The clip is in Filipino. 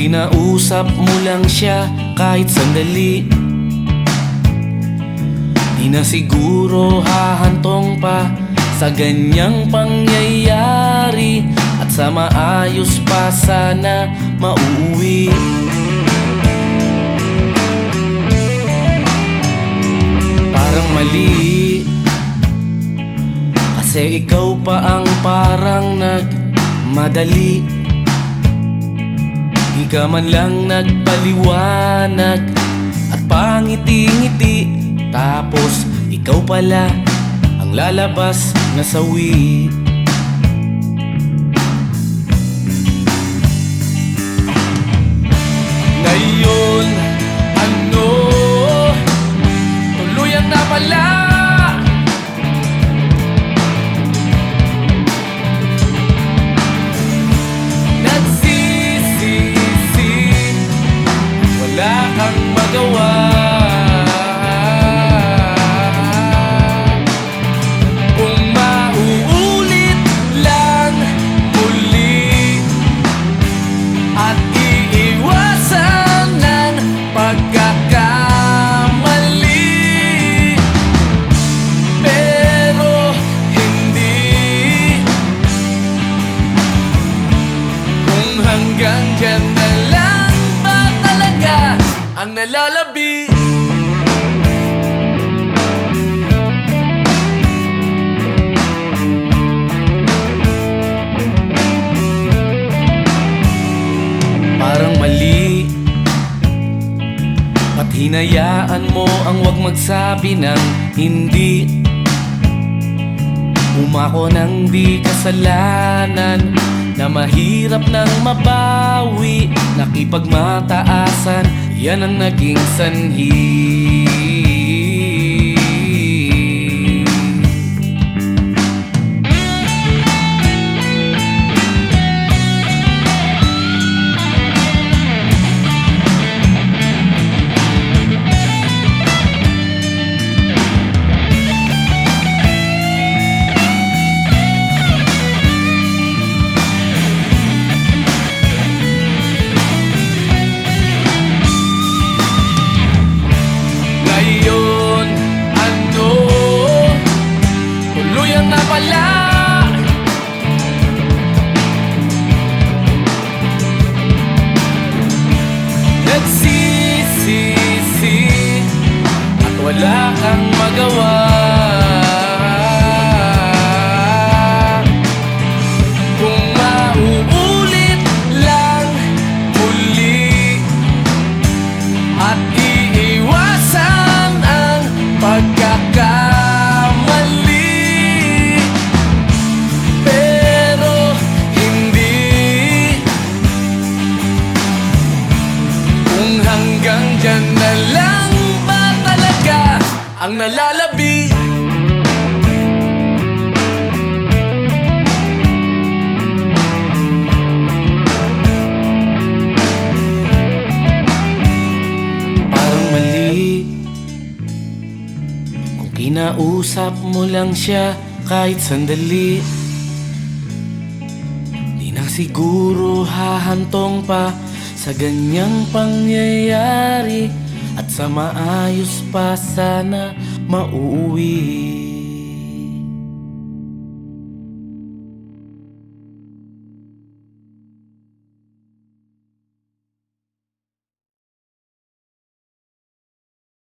kinausap mo lang siya kahit sandali, di na siguro hahantong pa sa ganyang pangyayari, at sa maayos pa sana mauuwi. Parang mali, kasi ikaw pa ang parang nagmadali. Di ka man lang nagpaliwanag at pangiti-ngiti, tapos ikaw pala ang lalabas na sawi. Ngayon, ano, tuluyan na pala. Nagsisisi, wala kang magawa. Kung mauulit lang muli at iiwasan ng pagkakamali, pero hindi. Kung hanggang dyan na lang ba talaga ang nalalabi? Parang mali, at hinayaan mo ang wag magsabi ng hindi. Umako ng di kasalanan, na mahirap nang mabawi. Nakipagmataasan, yan ang naging sanhi. Ngayon, ano, tuluyan na pala. Nagsisisi at wala kang magawa. Kung mauulit lang muli at iiwasan ang pagkakamali, pero hindi. Kung hanggang dyan na lang ba talaga ang nalalabi? Parang mali, kung kinausap mo lang siya kahit sandali, di na siguro hahantong pa sa ganyang pangyayari, at sa maayos pa sana mauuwi.